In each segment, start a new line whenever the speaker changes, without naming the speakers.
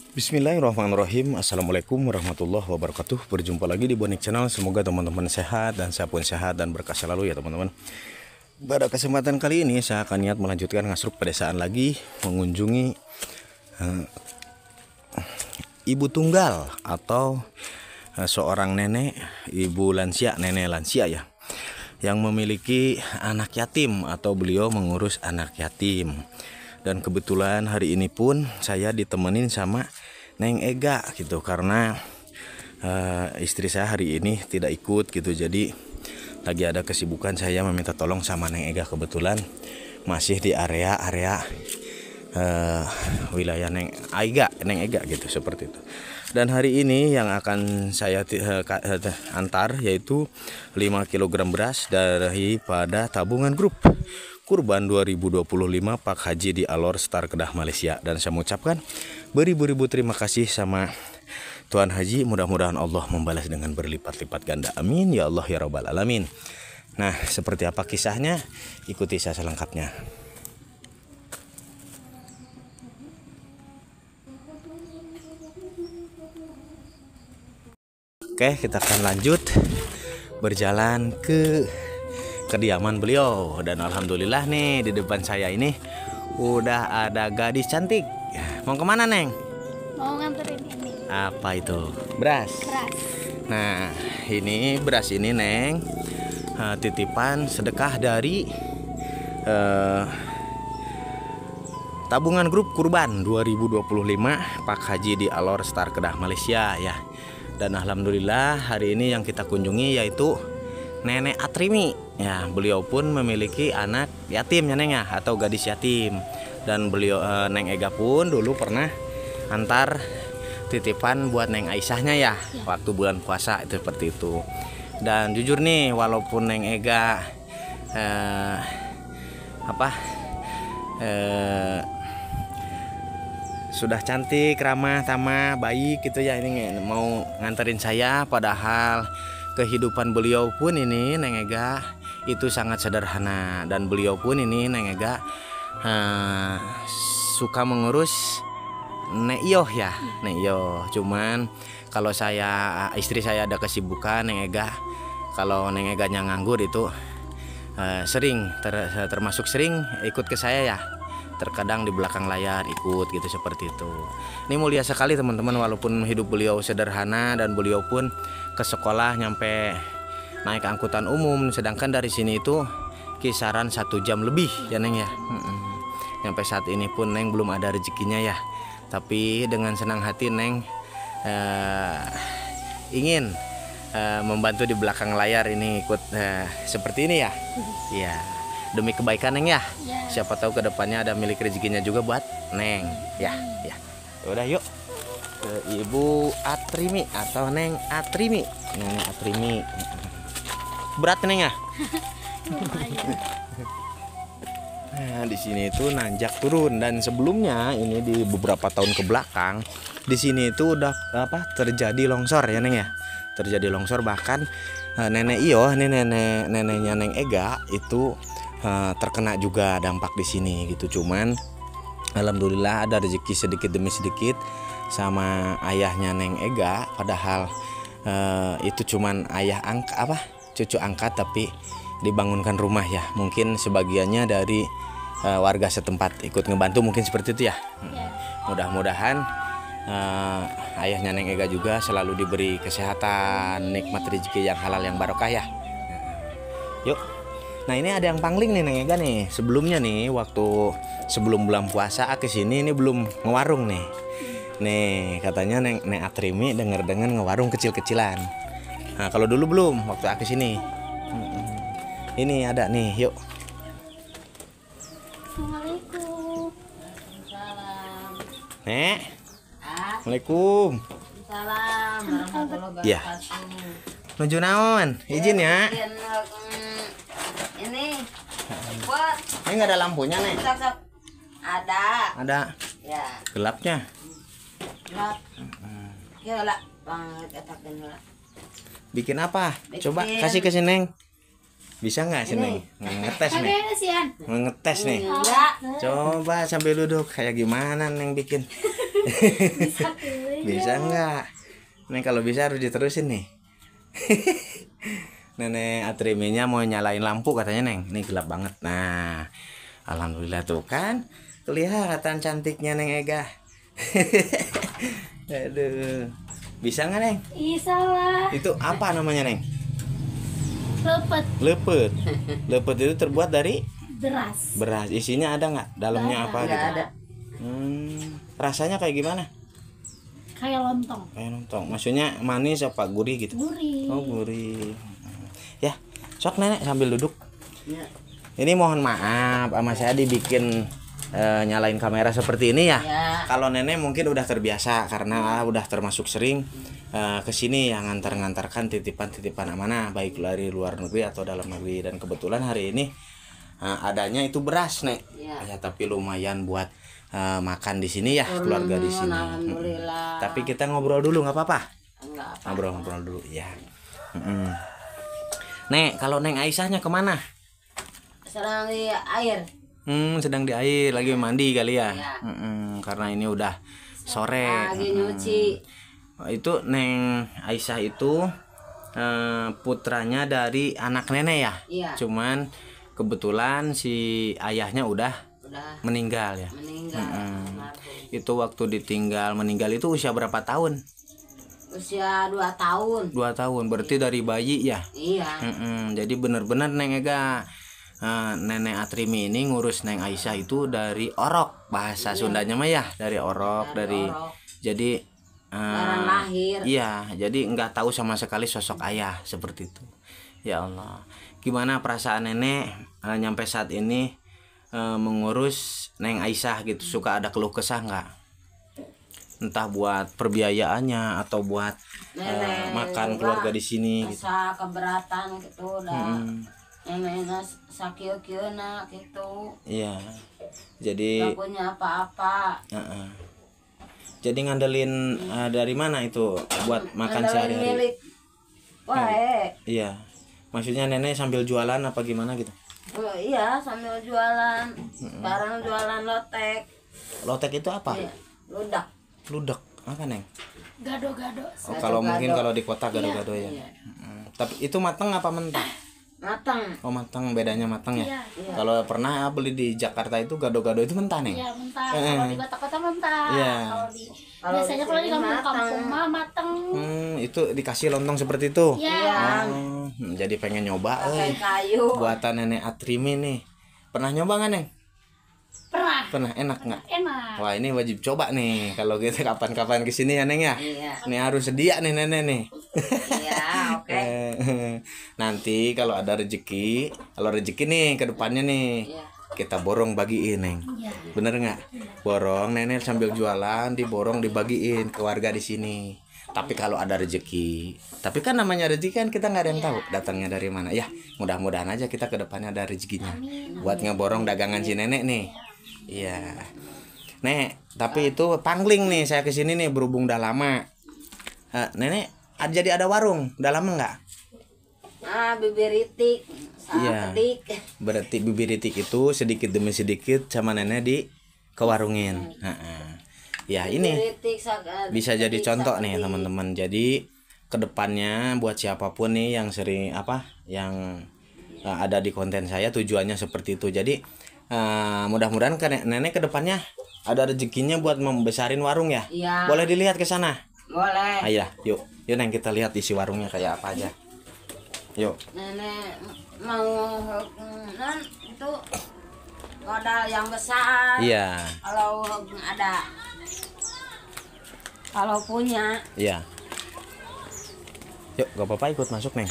Bismillahirrahmanirrahim. Assalamualaikum warahmatullahi wabarakatuh. Berjumpa lagi di Bonik Channel. Semoga teman-teman sehat dan saya pun sehat dan berkah selalu ya teman-teman. Pada kesempatan kali ini saya akan niat melanjutkan ngasruk pedesaan lagi, mengunjungi ibu tunggal atau seorang nenek, ibu lansia, nenek lansia ya, yang memiliki anak yatim atau beliau mengurus anak yatim. Dan kebetulan hari ini pun saya ditemenin sama Neng Ega gitu, karena istri saya hari ini tidak ikut gitu. Jadi lagi ada kesibukan, saya meminta tolong sama Neng Ega, kebetulan masih di area wilayah Neng Ega gitu, seperti itu. Dan hari ini yang akan saya antar yaitu 5 kg beras daripada tabungan grup Kurban 2025 Pak Haji di Alor Star Kedah Malaysia. Dan saya mengucapkan beribu-ribu terima kasih sama Tuan Haji. Mudah-mudahan Allah membalas dengan berlipat-lipat ganda, amin ya Allah ya Rabbal Alamin. Nah, seperti apa kisahnya? Ikuti saya selengkapnya. Oke, kita akan lanjut berjalan ke kediaman beliau. Dan alhamdulillah nih, di depan saya ini udah ada gadis cantik. Mau kemana, Neng?
Mau nganterin ini.
Apa itu? Beras. Nah, ini beras ini, Neng, titipan sedekah dari tabungan grup Kurban 2025 Pak Haji di Alor Star Kedah Malaysia ya. Dan alhamdulillah hari ini yang kita kunjungi yaitu Nenek Atrimi ya. Beliau pun memiliki anak yatim ya, Neng ya, atau gadis yatim. Dan beliau Neng Ega pun dulu pernah antar titipan buat Neng Aisyahnya ya, waktu bulan puasa itu, seperti itu. Dan jujur nih, walaupun Neng Ega sudah cantik, ramah, tamah, baik gitu ya, ini mau nganterin saya, padahal kehidupan beliau pun ini Neng Ega itu sangat sederhana. Dan beliau pun ini Neng Ega suka mengurus Nek Yoh ya, Nek Yoh. Cuman kalau istri saya ada kesibukan, Neng Ega, kalau Neng Eganya nganggur itu termasuk sering ikut ke saya ya. Terkadang di belakang layar ikut gitu, seperti itu. Ini mulia sekali teman-teman, walaupun hidup beliau sederhana dan beliau pun ke sekolah nyampe naik angkutan umum, sedangkan dari sini itu kisaran 1 jam lebih ya, Neng ya. Sampai saat ini pun Neng belum ada rezekinya ya, tapi dengan senang hati Neng ingin membantu di belakang layar ini, ikut seperti ini ya. Iya, demi kebaikan Neng ya. Siapa tahu kedepannya ada milik rezekinya juga buat Neng ya. Ya udah, yuk ke Ibu Atrimi atau Neng Atrimi. Nenek Atrimi. Berat Neng ya. Nah, di sini itu nanjak turun, dan sebelumnya ini di beberapa tahun ke belakang di sini itu udah terjadi longsor ya, Neng ya. Terjadi longsor, bahkan nenek Iyo, ini neneknya Neng Ega itu terkena juga dampak di sini gitu. Cuman alhamdulillah ada rezeki sedikit demi sedikit sama ayahnya Neng Ega, padahal itu cuman cucu angkat, tapi dibangunkan rumah ya. Mungkin sebagiannya dari warga setempat ikut ngebantu, mungkin seperti itu ya. Mudah-mudahan ayahnya Neng Ega juga selalu diberi kesehatan, nikmat rezeki yang halal yang barokah ya. Yuk. Nah, ini ada yang pangling nih Neng Ega nih. Sebelumnya nih, waktu sebelum bulan puasa ke sini ini belum ngewarung nih. Nih, katanya Neng Atrimi dengar-dengar ngewarung kecil-kecilan. Nah, kalau dulu belum, waktu ke sini. Ini ada nih, yuk.
Assalamualaikum.
Nek. Assalamualaikum.
Salam warahmatullahi
Ya.
wabarakatuh.
Menuju naon? Izin ya.
Ini buat
Ini nggak ada lampunya, Nek.
ada.
Ada.
Ya,
Gelapnya.
gelap. Ya lah, banget etakin lah.
Bikin apa? Coba
Bikin.
kasih ke si Neng. Bisa nggak si Neng? Ngetes nih.
Ada sian.
Ngetes nih.
Enggak.
Coba sambil duduk, kayak gimana Neng bikin?
Bisa tuh.
Bisa nggak? Nih kalau bisa harus diterusin nih. Nenek Atriminya mau nyalain lampu katanya Neng. Ini gelap banget. Nah, alhamdulillah tuh kan kelihatan cantiknya Neng Ega. Aduh, bisa nggak Neng?
Bisa lah.
Itu apa namanya Neng?
Lepet
Lepet. Lepet itu terbuat dari
beras.
beras. Isinya ada nggak? Dalamnya apa
Nggak
gitu?
ada.
Rasanya kayak gimana?
Kayak lontong.
Kayak lontong. Maksudnya manis apa gurih gitu?
Gurih.
Oh gurih. Ya, sok nenek sambil duduk.
Ya.
Ini mohon maaf sama saya dibikin nyalain kamera seperti ini ya.
Ya.
Kalau nenek mungkin udah terbiasa karena udah termasuk sering kesini yang ngantar-ngantarkan titipan-titipan amanah baik dari luar negeri atau dalam negeri, dan kebetulan hari ini adanya itu beras nek.
Ya.
Ya tapi lumayan buat makan di sini ya, keluarga di sini.
Alhamdulillah.
Tapi kita ngobrol dulu nggak apa-apa.
Enggak apa.
Ngobrol-ngobrol dulu ya. Nek, kalau Neng Aisyahnya kemana?
Sedang di air.
Sedang di air, lagi mandi kali ya.
Iya.
Karena ini udah sore.
Lagi nyuci.
Itu Neng Aisyah itu putranya dari anak nenek ya.
Iya.
Cuman kebetulan si ayahnya udah
Udah
meninggal ya.
meninggal. Almarhum.
Itu waktu ditinggal meninggal itu usia berapa tahun?
Usia 2 tahun.
2 tahun. Berarti dari bayi ya.
Iya.
Jadi bener-bener Neng Ega, Nenek Atrimi ini ngurus Neng Aisyah itu dari orok, bahasa Sundanya mah ya, dari orok, dari
orok.
jadi
Barang lahir.
iya, jadi nggak tahu sama sekali sosok ayah seperti itu. Ya Allah, gimana perasaan nenek nyampe saat ini mengurus Neng Aisyah gitu? Suka ada keluh kesah nggak? Entah buat perbiayaannya atau buat makan
juga
keluarga di sini gitu.
asa keberatan gitu udah. Neneknya sakieu-kieuna gitu.
Iya. Jadi
Gak punya apa-apa.
jadi ngandelin dari mana itu buat makan
Ngandelin
sehari-hari?
milik. Wae.
Iya. Maksudnya nenek sambil jualan apa gimana gitu?
Oh, iya sambil jualan. Sekarang jualan lotek.
Lotek itu apa?
Iya, ludak.
Ludak. Apa, Neng?
Gado-gado.
Oh, kalau mungkin kalau di kota gado-gado ya.
Iya.
Tapi itu matang apa mentah?
Matang.
Oh, matang, bedanya matang ya.
Iya.
Iya.
Kalau pernah beli di Jakarta itu gado-gado itu mentah, Neng?
Iya mentah. Kalau di kota-kota mentah.
Iya.
Kalau biasanya kalau di
sini
kampung-kampung mah mateng.
Itu dikasih lontong seperti itu.
Iya.
Jadi pengen nyoba
Pakai kayu.
buatan Nenek Atrimi nih. Pernah nyoba nggak, Neng?
Pernah.
Pernah, enak nggak?
Enak.
Wah, ini wajib coba nih kalau gitu kapan-kapan kesini ya Neng ya.
Iya.
Ini harus sedia nih nenek nih.
Iya, oke.
Nanti kalau ada rezeki, nih ke depannya nih,
Iya.
kita borong bagiin Neng.
Iya.
Bener nggak? Borong nenek sambil jualan, diborong dibagiin ke warga di sini. Tapi kalau ada rezeki, tapi kan namanya rezeki kan kita nggak ada yang tahu datangnya dari mana. Ya, mudah-mudahan aja kita ke depannya ada rezekinya. Buat ngeborong dagangan si nenek nih. Iya. Nek, tapi itu pangling nih saya kesini nih berhubung udah lama. Nenek jadi ada warung, udah lama nggak?
Bibiritik.
Iya.
Sapedik.
Berarti bibiritik itu sedikit demi sedikit sama nenek di kewarungin. Ya ini
Bibiritik,
bisa jadi contoh nih teman-teman. Jadi kedepannya buat siapapun nih yang sering yang ada di konten saya tujuannya seperti itu. Jadi mudah-mudahan nenek kedepannya ada rezekinya buat membesarin warung ya.
Iya.
Boleh dilihat ke sana.
Boleh.
Ayah, yuk Neng kita lihat isi warungnya kayak apa aja. Yuk.
Nenek mau itu modal yang besar.
Iya.
Kalau ada. Kalau punya.
Iya. Yuk, gak apa-apa ikut masuk Neng.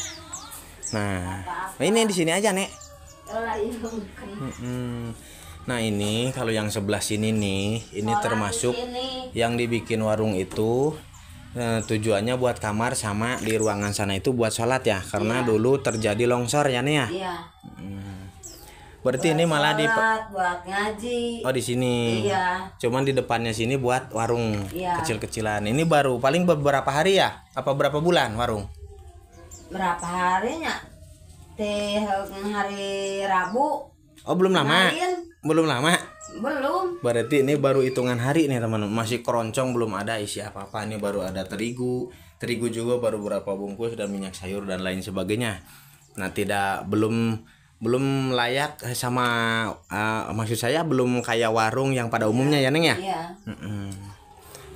Nah, ini di sini aja Nek. Nah ini kalau yang sebelah sini nih, ini termasuk yang dibikin warung itu tujuannya buat kamar sama di ruangan sana itu buat sholat ya, karena dulu terjadi longsor ya nih ya.
Iya.
Berarti ini malah
buat ngaji.
di sini.
Iya.
Cuman di depannya sini buat warung
Iya.
kecil-kecilan. Ini baru paling beberapa hari ya? Apa berapa bulan warung?
Berapa harinya? Hari Rabu.
Oh belum lama.
Kemarin.
Belum lama.
Belum.
Berarti ini baru hitungan hari nih teman-teman. Masih keroncong, belum ada isi apa-apa. Ini baru ada terigu. Terigu juga baru berapa bungkus dan minyak sayur dan lain sebagainya. Nah, belum layak sama maksud saya belum kayak warung yang pada umumnya ya Neng ya.
Iya.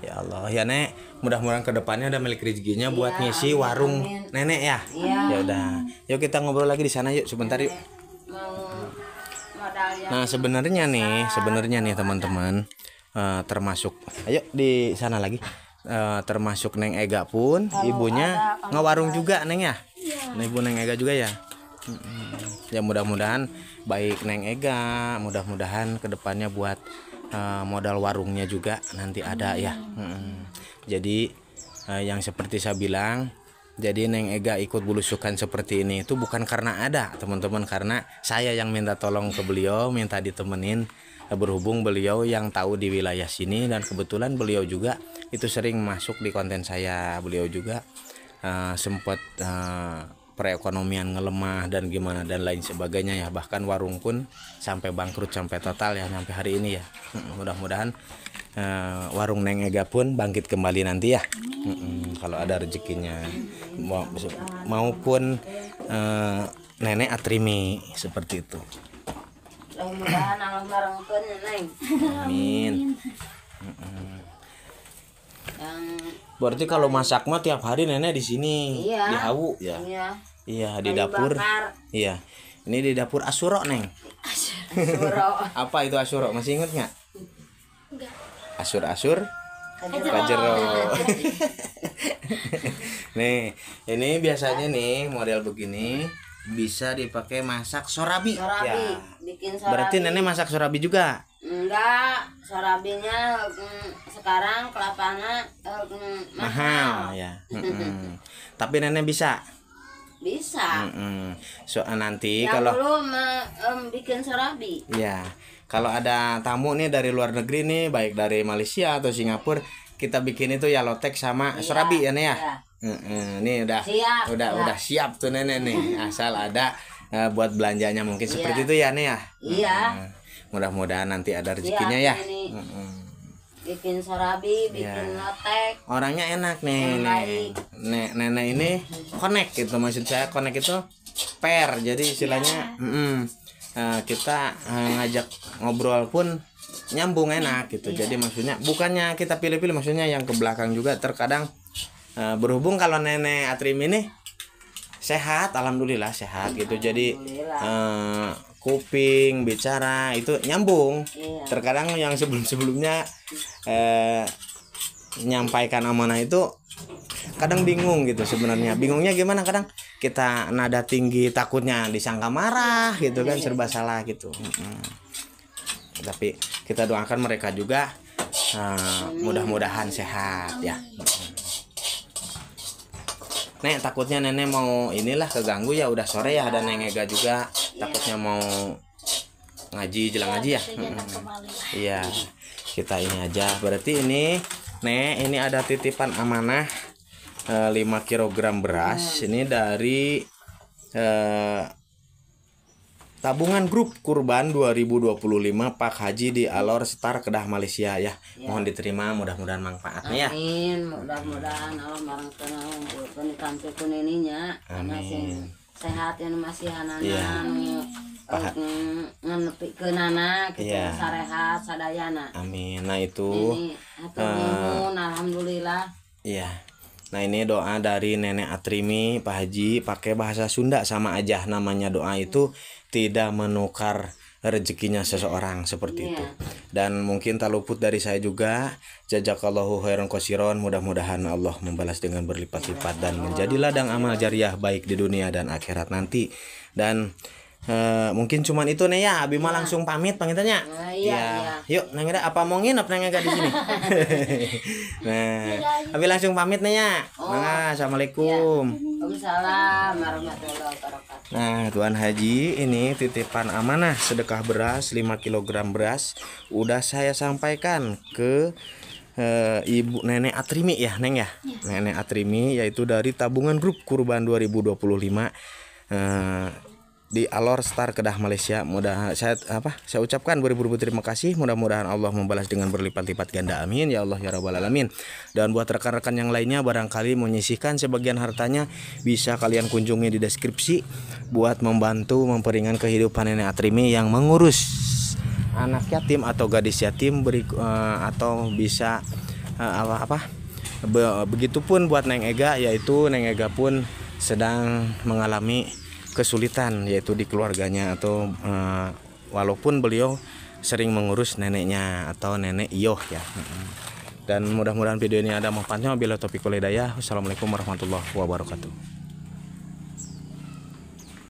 Ya Allah ya Nek, mudah-mudahan kedepannya ada milik rezekinya buat ngisi
amin,
warung
amin.
nenek ya.
Iya.
Ya udah, yuk kita ngobrol lagi di sana yuk sebentar yuk.
Mau modal yang
Nah sebenarnya nih teman-teman, termasuk, ayo di sana lagi, termasuk Neng Ega pun, ibunya ngewarung juga Neng ya. Nah, ibu Neng Ega juga ya. Ya mudah-mudahan baik Neng Ega, mudah-mudahan kedepannya buat modal warungnya juga nanti ada ya. Jadi yang seperti saya bilang, jadi Neng Ega ikut belusukan seperti ini itu bukan karena ada teman-teman, karena saya yang minta tolong ke beliau, minta ditemenin, berhubung beliau yang tahu di wilayah sini dan kebetulan beliau juga itu sering masuk di konten saya. Beliau juga sempat perekonomian ngelemah dan gimana dan lain sebagainya ya, bahkan warung pun sampai bangkrut sampai total ya sampai hari ini ya. Mudah-mudahan warung Neng Ega pun bangkit kembali nanti ya. Kalau ada rezekinya maupun Nenek Atrimi seperti itu.
mudah-mudahan Allah barengkeun Neng.
Amin.
Yang
Berarti kalau masak mah tiap hari nenek di sini
Iya.
di Hawu ya.
iya,
Iya di
kayu
dapur.
bakar,
Iya. Ini di dapur Asuro Neng.
suro,
Apa itu Asuro? Masih inget nggak?
Enggak.
Asur-asur
kajero.
Kajero. Nih, ini biasanya nih model begini bisa dipakai masak sorabi.
Sorabi,
Ya.
bikin sorabi.
Berarti nenek masak sorabi juga.
Enggak, sorabinya sekarang kelapanya
Mahal ya. Tapi nenek bisa.
Bisa.
So nanti
Yang
kalau
dulu bikin sorabi.
ya, kalau ada tamu nih dari luar negeri nih, baik dari Malaysia atau Singapura, kita bikin itu ya lotek sama
Iya,
sorabi ya nih ya.
iya.
Ini udah
Siap,
udah siap tuh nenek nih. Asal ada buat belanjanya mungkin seperti itu ya nih ya.
Iya.
Mudah-mudahan nanti ada rezekinya ya.
ini. Bikin sorabi, bikin lotek.
Orangnya enak nih,
Baik.
nenek ini connect gitu, maksud saya connect itu pair, jadi istilahnya kita ngajak ngobrol pun nyambung enak gitu. Jadi maksudnya bukannya kita pilih-pilih, maksudnya yang ke belakang juga terkadang berhubung kalau nenek Atrim ini sehat, alhamdulillah sehat gitu, jadi kuping bicara itu nyambung.
Iya.
Terkadang yang sebelumnya nyampaikan amanah itu kadang bingung gitu sebenarnya. Bingungnya gimana, kadang kita nada tinggi takutnya disangka marah gitu kan, serba salah gitu. Tapi kita doakan mereka juga mudah-mudahan sehat ya. Nek, takutnya nenek mau inilah keganggu ya, udah sore ya, ada Neng Ega juga takutnya mau ngaji, jelang ngaji ya. Iya, kita ini aja. Berarti ini Nek, ini ada titipan amanah 5 kg beras. Ini dari tabungan grup kurban 2025 Pak Haji di Alor Star Kedah Malaysia ya. Mohon diterima, mudah-mudahan manfaatnya ya.
Amin, mudah-mudahan Allah barengkeun pun ditampilkeun ininya. Masih sehat yang masih hanana
Iya.
nganepikeun anak gitu,
Iya.
sarehat sadayana.
Amin. Nah itu
Ini hatur nuhun, alhamdulillah.
iya. Nah ini doa dari Nenek Atrimi Pak Haji, pakai bahasa Sunda sama aja namanya. Doa itu tidak menukar rezekinya seseorang seperti itu. Dan mungkin tak luput dari saya juga, jazakallahu khairan qasiron, mudah-mudahan Allah membalas dengan berlipat-lipat dan menjadi ladang amal jariah baik di dunia dan akhirat nanti. Dan mungkin cuman itu nih ya, Abi mah langsung pamit pangitannya.
Iya.
Yuk, Neng Ega, apa mau nginep Neng Ega di sini? Nah, Abi langsung pamit nih ya. Nah, assalamualaikum.
Waalaikumsalam warahmatullahi wabarakatuh.
Nah, Tuan Haji, ini titipan amanah sedekah beras 5 kg beras udah saya sampaikan ke Ibu Nenek Atrimi ya, Neng ya. Nenek Atrimi, yaitu dari tabungan grup kurban 2025. di Alor Star Kedah Malaysia. Saya ucapkan beribu-ribu terima kasih. Mudah-mudahan Allah membalas dengan berlipat-lipat ganda, amin ya Allah ya rabbal alamin. Dan buat rekan-rekan yang lainnya barangkali menyisihkan sebagian hartanya, bisa kalian kunjungi di deskripsi buat membantu memperingan kehidupan nenek Atrimi yang mengurus anak yatim atau gadis yatim, atau bisa begitupun buat Neng Ega, yaitu Neng Ega pun sedang mengalami kesulitan yaitu di keluarganya, atau walaupun beliau sering mengurus neneknya atau nenek Iyoh ya. Dan mudah-mudahan video ini ada manfaatnya. Wabillahi taufiq wal hidayah. Wassalamualaikum warahmatullahi wabarakatuh.